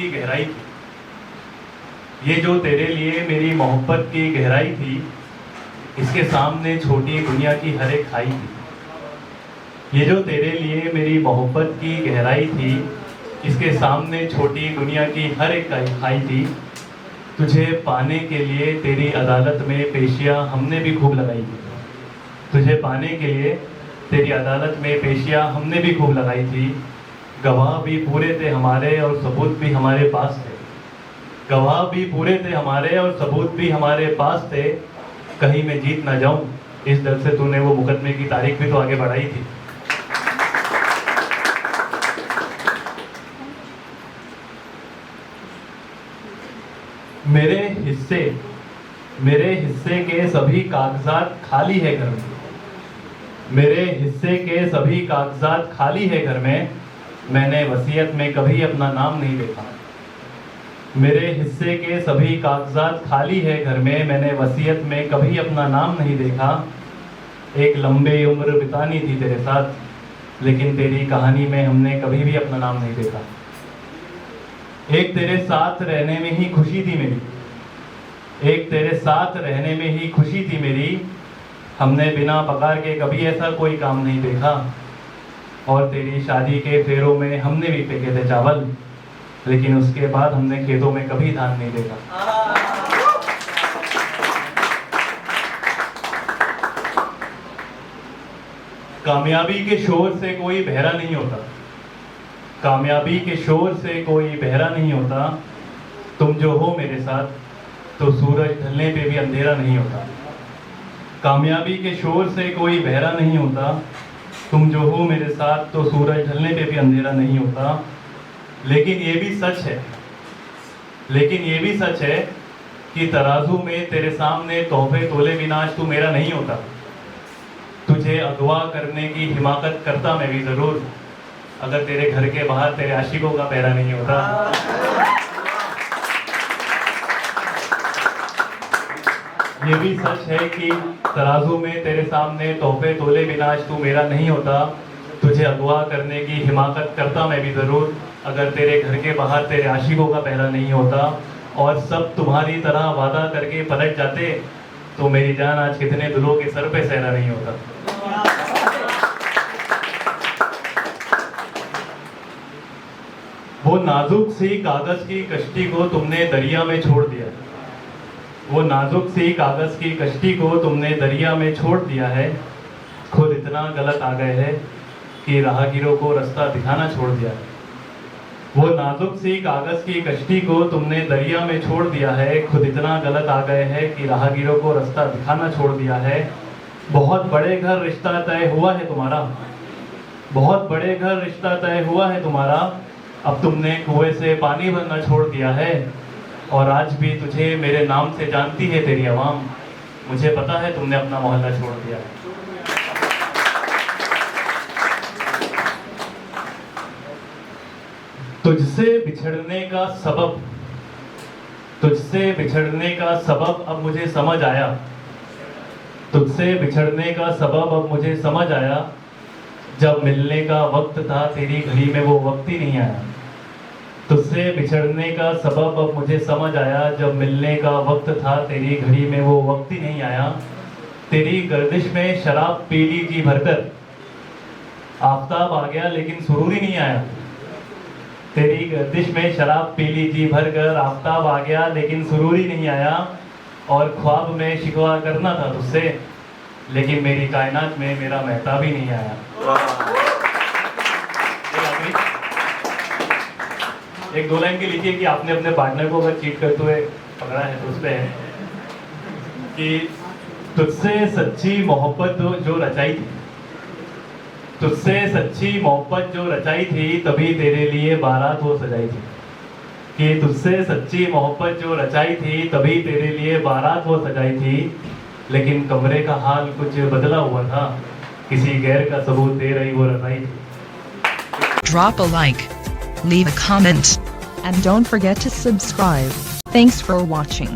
की गहराई थी। ये जो तेरे लिए मेरी मोहब्बत की गहराई थी, इसके सामने छोटी दुनिया की हर एक खाई थी। ये जो तेरे लिए मेरी मोहब्बत की गहराई थी, इसके सामने छोटी दुनिया की हर एक खाई थी। तुझे पाने के लिए तेरी अदालत में पेशियां हमने भी खूब लगाई थी। तुझे पाने के लिए तेरी अदालत में पेशियां हमने भी खूब लगाई थी। गवाह भी पूरे थे हमारे और सबूत भी हमारे पास थे। गवाह भी पूरे थे हमारे और सबूत भी हमारे पास थे। कहीं मैं जीत ना जाऊं इस डर से तूने वो मुकदमे की तारीख भी तो आगे बढ़ाई थी। मेरे हिस्से के सभी कागजात खाली है घर में। मेरे हिस्से के सभी कागजात खाली है घर में। मैंने वसीयत में कभी अपना नाम नहीं देखा। मेरे हिस्से के सभी कागजात खाली है घर में। मैंने वसीयत में कभी अपना नाम नहीं देखा। एक लंबी उम्र बितानी थी तेरे साथ, लेकिन तेरी कहानी में हमने कभी भी अपना नाम नहीं देखा। एक तेरे साथ रहने में ही खुशी थी मेरी। एक तेरे साथ रहने में ही खुशी थी मेरी। हमने बिना पगार के कभी ऐसा कोई काम नहीं देखा। और तेरी शादी के फेरों में हमने भी फेंके थे चावल, लेकिन उसके बाद हमने खेतों में कभी धान नहीं देखा। कामयाबी के शोर से कोई बहरा नहीं होता। कामयाबी के शोर से कोई बहरा नहीं होता। तुम जो हो मेरे साथ तो सूरज ढलने पे भी अंधेरा नहीं होता। कामयाबी के शोर से कोई बहरा नहीं होता। तुम जो हो मेरे साथ तो सूरज ढलने पे भी अंधेरा नहीं होता। लेकिन ये भी सच है कि तराजू में तेरे सामने तोहफे तोले बिना आज तू मेरा नहीं होता। तुझे अगवा करने की हिमाकत करता मैं भी जरूर, अगर तेरे घर के बाहर तेरे आशिकों का पहरा नहीं होता। ये भी सच है कि तराजू में तेरे सामने तोहफे तोले बिना आज तू मेरा नहीं होता। तुझे अगवा करने की हिमाकत करता मैं भी ज़रूर, अगर तेरे घर के बाहर तेरे आशिकों का पहरा नहीं होता। और सब तुम्हारी तरह वादा करके पलट जाते तो मेरी जान आज कितने दिलों के सर पे सहरा नहीं होता। वो नाजुक सी कागज की कश्ती को तुमने दरिया में छोड़ दिया। वो नाजुक सी कागज की कश्ती को तुमने दरिया में छोड़ दिया है। खुद इतना गलत आ गए हैं कि राहगीरों को रास्ता दिखाना छोड़ दिया है। वो नाजुक सी कागज की कश्ती को तुमने दरिया में छोड़ दिया है। खुद इतना गलत आ गए हैं कि राहगीरों को रास्ता दिखाना छोड़ दिया है। बहुत बड़े घर रिश्ता तय हुआ है तुम्हारा। बहुत बड़े घर रिश्ता तय हुआ है तुम्हारा। अब तुमने कुएं से पानी भरना छोड़ दिया है। और आज भी तुझे मेरे नाम से जानती है तेरी आवाम। मुझे पता है तुमने अपना मोहल्ला छोड़ दिया है। तुझसे बिछड़ने का सबब अब मुझे समझ आया। तुझसे बिछड़ने का सबब अब मुझे समझ आया। जब मिलने का वक्त था तेरी घड़ी में वो वक्त ही नहीं आया। तुझसे बिछड़ने का सबब अब मुझे समझ आया। जब मिलने का वक्त था तेरी घड़ी में वो वक्त ही नहीं आया। तेरी गर्दिश में शराब पी ली जी भरकर, आफताब आ गया लेकिन सुरूर ही नहीं आया। तेरी गर्दिश में शराब पी ली जी भरकर, आफताब आ गया लेकिन सुरूर ही नहीं आया। और ख्वाब में शिकवा करना था तुझसे, लेकिन मेरी कायनात में मेरा महताब ही नहीं आया। एक दो लाइन की लिखिए कि आपने अपने पार्टनर को अगर चीट करते हुए पकड़ा है तो उसमें है कि तुझसे सच्ची मोहब्बत जो रचाई थी, तुझसे सच्ची मोहब्बत जो रचाई थी तभी तेरे लिए बारात वो सजाई थी। कि तुझसे सच्ची मोहब्बत जो रचाई थी तभी तेरे लिए बारात वो सजाई थी। लेकिन कमरे का हाल कुछ बदला हुआ था, किसी गैर का सबूत दे रही वो रजाई थी। Drop a like, leave a comment, and don't forget to subscribe. Thanks for watching.